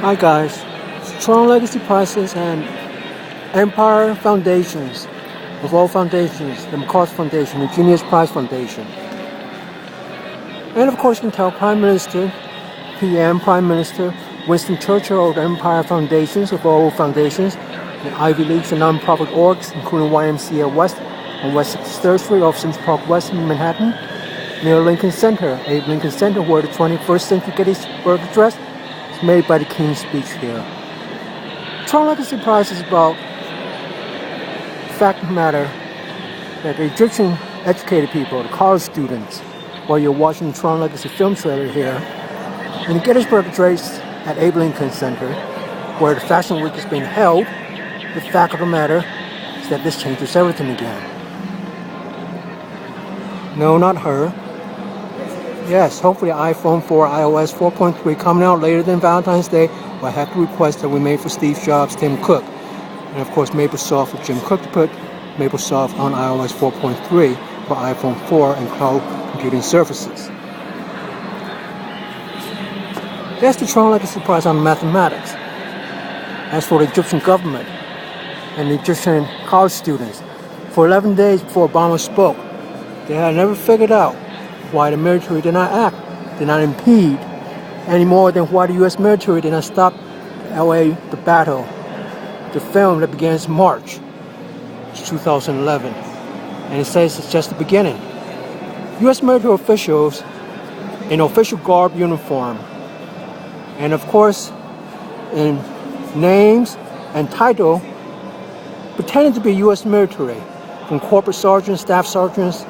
Hi guys, Tron Legacy Prizes and Empire Foundations, of all foundations, the MacArthur Foundation, the Genius Prize Foundation. And of course you can tell Prime Minister, PM, Prime Minister, Winston Churchill of the Empire Foundations, of all foundations, the Ivy Leagues and non-profit orgs, including YMCA West on West 3rd Street off Sims Park West in Manhattan, near Lincoln Center, Abe Lincoln Center, where the 21st century Gettysburg Address made by the King's Speech here. Tron Legacy Prize is about the fact of the matter that the Egyptian educated people, the college students, while you're watching the Tron Legacy film trailer here, in the Gettysburg Address at Abe Lincoln Center, where the Fashion Week is being held, the fact of the matter is that this changes everything again. No, not her. Yes, hopefully iPhone 4 iOS 4.3 coming out later than Valentine's Day, but I have to request that we made for Steve Jobs, Tim Cook, and of course Maplesoft for Jim Cook to put Maplesoft on iOS 4.3 for iPhone 4 and cloud computing services. That's the Tron Legacy Prize on mathematics. As for the Egyptian government and the Egyptian college students, for 11 days before Obama spoke, they had never figured out why the military did not act, did not impede, any more than why the U.S. military did not stop the battle, the film that begins in March 2011. And it says it's just the beginning. U.S. military officials in official garb uniform, and of course in names and title, pretending to be U.S. military, from corporate sergeants, staff sergeants,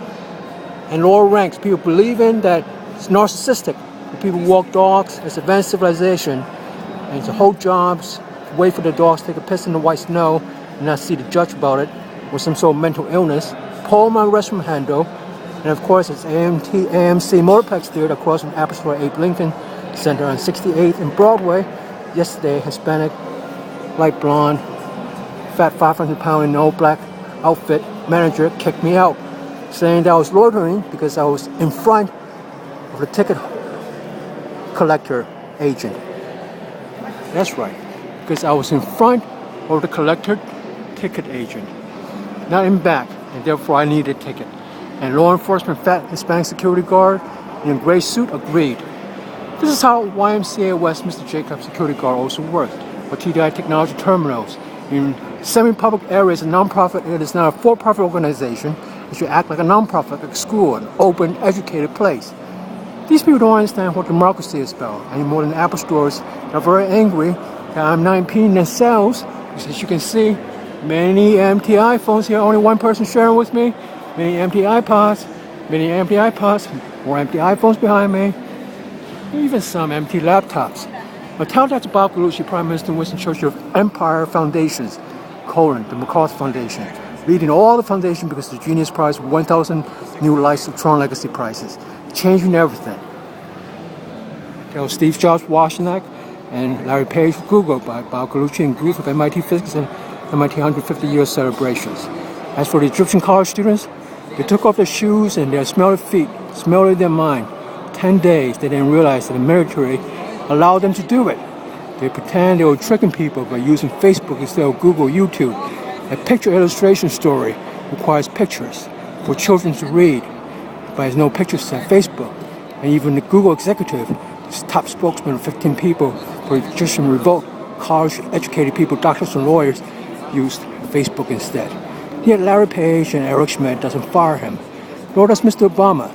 and lower ranks, people believing that it's narcissistic. The people walk dogs, it's advanced civilization, and to hold jobs, wait for the dogs to take a piss in the white snow, and not see the judge about it, with some sort of mental illness, pull my restroom handle, and of course it's AMC Motorplex Theater across from Apple Store Abe Lincoln Center on 68th and Broadway. Yesterday, Hispanic, light blonde, fat 500-pound in an old black outfit manager kicked me out, saying that I was loitering because I was in front of the ticket collector agent. That's right, because I was in front of the collector ticket agent, not in back, and therefore I needed a ticket. And law enforcement fat Hispanic security guard in a gray suit agreed. This is how YMCA West Mr. Jacobs security guard also works, or TDI Technology Terminals. In semi-public areas, a non-profit, it is not a for-profit organization. It should act like a non-profit, like a school, an open, educated place. These people don't understand what democracy is about, any more than Apple stores are very angry that I'm not impeding their sales. As you can see, many empty iPhones here, only one person sharing with me, many empty iPods, more empty iPhones behind me, even some empty laptops. But tell that to Bob Gallucu, Prime Minister Winston Churchill of Empire Foundations, the MacArthur Foundation, leading all the foundation because the Genius Prize, 1,000 new lights of Tron Legacy Prizes, changing everything. Tell Steve Jobs, Wozniak, and Larry Page of Google by Bob Gallucu and group of MIT physics and MIT 150-year celebrations. As for the Egyptian college students, they took off their shoes and their smelly feet, smelled their mind. 10 days, they didn't realize that the military allowed them to do it. They pretend they were tricking people by using Facebook instead of Google, YouTube. A picture illustration story requires pictures for children to read, but there's no pictures on Facebook. And even the Google executive, this top spokesman of 15 people for the Egyptian revolt, college-educated people, doctors and lawyers, used Facebook instead. Yet Larry Page and Eric Schmidt doesn't fire him. Nor does Mr. Obama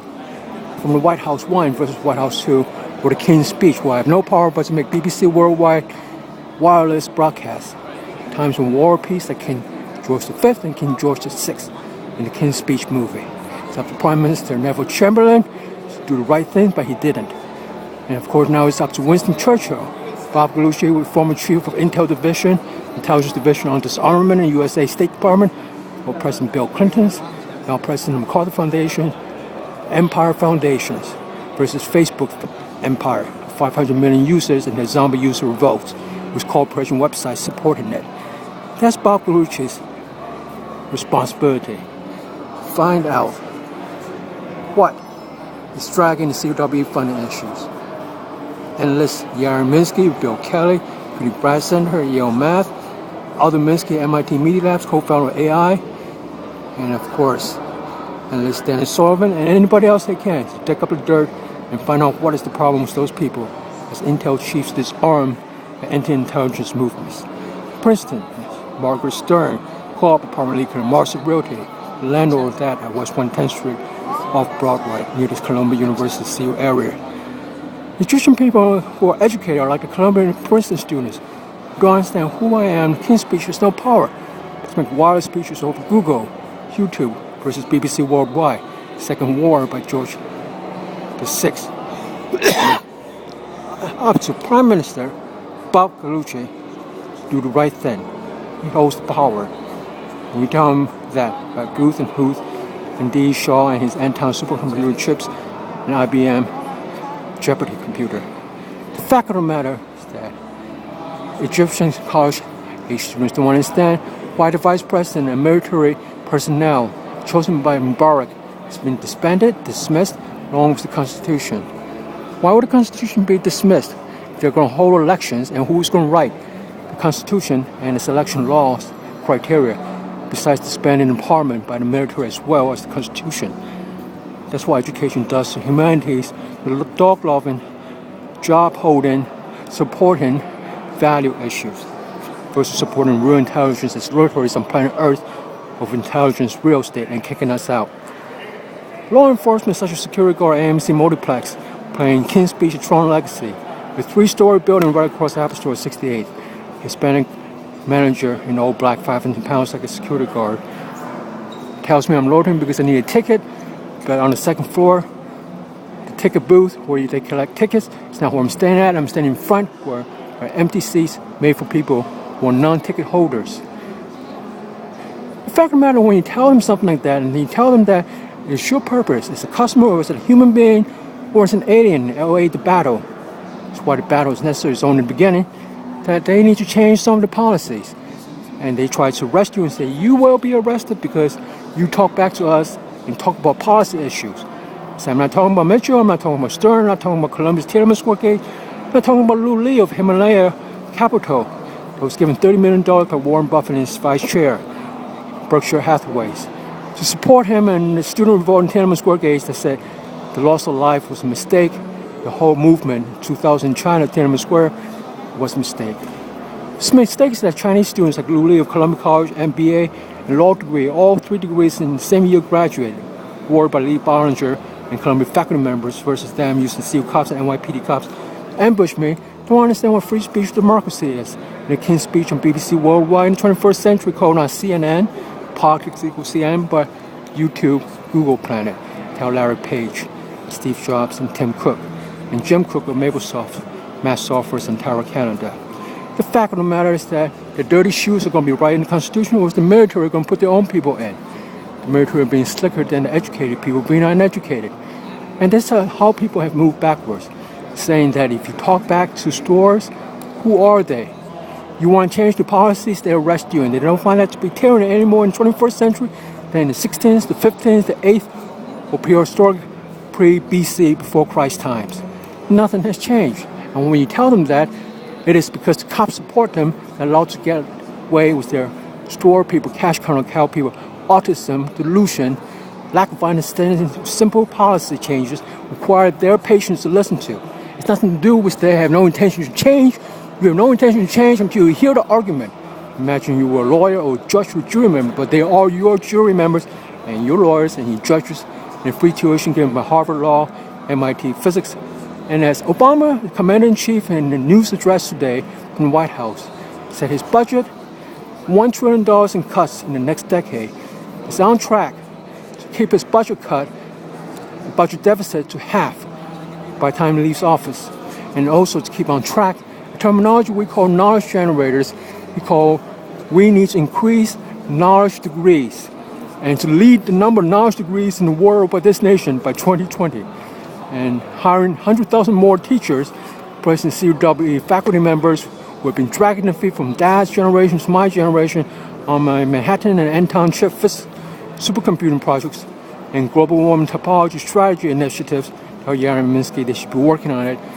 from the Whitehouse1 versus Whitehouse2 or the King's Speech, where I have no power but to make BBC worldwide wireless broadcasts. Times when war or peace, like King George V and King George VI in the King's Speech movie. It's up to Prime Minister Neville Chamberlain to do the right thing, but he didn't. And of course now it's up to Winston Churchill, Bob Gallucu, former Chief of Intelligence Division on Disarmament in the USA State Department, or President Bill Clinton's, now President of the MacArthur Foundation, Empire Foundations versus Facebook Empire, 500 million users and their zombie user revolts, whose corporation websites supporting it. That's Bob Gallucu's responsibility. Find out what is dragging the CW funding issues. Enlist Yaron Minsky, Bill Kelly, Deputy Brad Center at Yale Math, Aldo Minsky, MIT Media Labs, co-founder of AI, and of course, analyst Dennis Sullivan, and anybody else they can to dig up the dirt and find out what is the problem with those people as Intel chiefs disarm the anti-intelligence movements. Princeton, Margaret Stern, co-op apartment leaker and marsid realty, the landlord of that at West 110th Street off Broadway near the Columbia University CO area. Nutrition people who are educated are like the Columbia and Princeton students who don't understand who I am. King's speech has no power. Let's make wireless speeches over Google, YouTube versus BBC Worldwide. Second War by George VI. Up to Prime Minister Bob Gallucu, do the right thing. He holds the power. And you tell him that by Guth and Huth and D. Shaw and his Anton supercomputer chips and IBM Jeopardy computer. The fact of the matter is that Egyptian college age students don't understand why the vice president and military personnel chosen by Mubarak has been disbanded, dismissed, along with the Constitution. Why would the Constitution be dismissed if they're going to hold elections, and who's going to write the Constitution and its election laws criteria, besides disbanding the Parliament by the military as well as the Constitution? That's what education does to humanities, the dog-loving, job-holding, supporting value issues versus supporting real intelligence as laboratories on planet Earth of intelligence, real estate, and kicking us out. Law enforcement such as security guard AMC Multiplex playing King's Speech at Tron Legacy, a 3-story building right across the Apple Store at 68th. Hispanic manager in all black, 500 pounds like a security guard, tells me I'm loitering because I need a ticket, but on the second floor, the ticket booth where they collect tickets, it's not where I'm standing at. I'm standing in front where are empty seats made for people who are non-ticket holders. The fact of the matter, when you tell them something like that, and you tell them that it's your purpose, it's a customer, or it's a human being, or it's an alien, LA the battle. That's why the battle is necessary, it's only the beginning, that they need to change some of the policies. And they try to arrest you and say, you will be arrested because you talk back to us and talk about policy issues. So I'm not talking about Mitchell, I'm not talking about Stern, I'm not talking about Columbus Tiananmen Square gate, I'm not talking about Lou Lee of Himalaya Capital that was given $30 million by Warren Buffett and his vice chair, Berkshire Hathaways, to support him and the student revolt in Tiananmen Square gates that said the loss of life was a mistake. The whole movement in 2000 in China, Tiananmen Square, was a mistake. This mistake is that Chinese students like Lu Li of Columbia College, MBA, and law degree, all 3 degrees in the same year graduated, awarded by Lee Bollinger and Columbia faculty members versus them using SEAL cops and NYPD cops, ambush me, don't understand what free speech democracy is. And the King's Speech on BBC Worldwide in the 21st century called not CNN, politics equals CNN, but YouTube, Google Planet, tell Larry Page, Steve Jobs, and Tim Cook, and Jim Cook of Microsoft, Mass Software, and Tower Canada. The fact of the matter is that the dirty shoes are going to be right in the Constitution, or is the military going to put their own people in? The military being slicker than the educated people being uneducated. And that's how people have moved backwards, saying that if you talk back to stores, who are they? You want to change the policies, they arrest you, and they don't find that to be tyranny anymore in the 21st century than in the 16th, the 15th, the 8th, or prehistoric, pre-BC, before Christ times. Nothing has changed. And when you tell them that, it is because the cops support them and allowed to get away with their store people, cash counter cow people, autism, delusion, lack of understanding, simple policy changes require their patients to listen to. It's nothing to do with they have no intention to change. You have no intention to change until you hear the argument. Imagine you were a lawyer or a judge or jury member, but they are your jury members and your lawyers and your judges and free tuition given by Harvard Law, MIT Physics. And as Obama, the commander-in-chief, in the news address today from the White House, said his budget, $1 trillion in cuts in the next decade, is on track to keep his budget cut, the budget deficit, to half by the time he leaves office. And also to keep on track, the terminology we call knowledge generators, we need to increase knowledge degrees and to lead the number of knowledge degrees in the world by this nation by 2020. And hiring 100,000 more teachers, President CWE faculty members who have been dragging their feet from dad's generation to my generation on my Manhattan and Anton chip supercomputing projects and global warming topology strategy initiatives. Tell Yaron Minsky they should be working on it.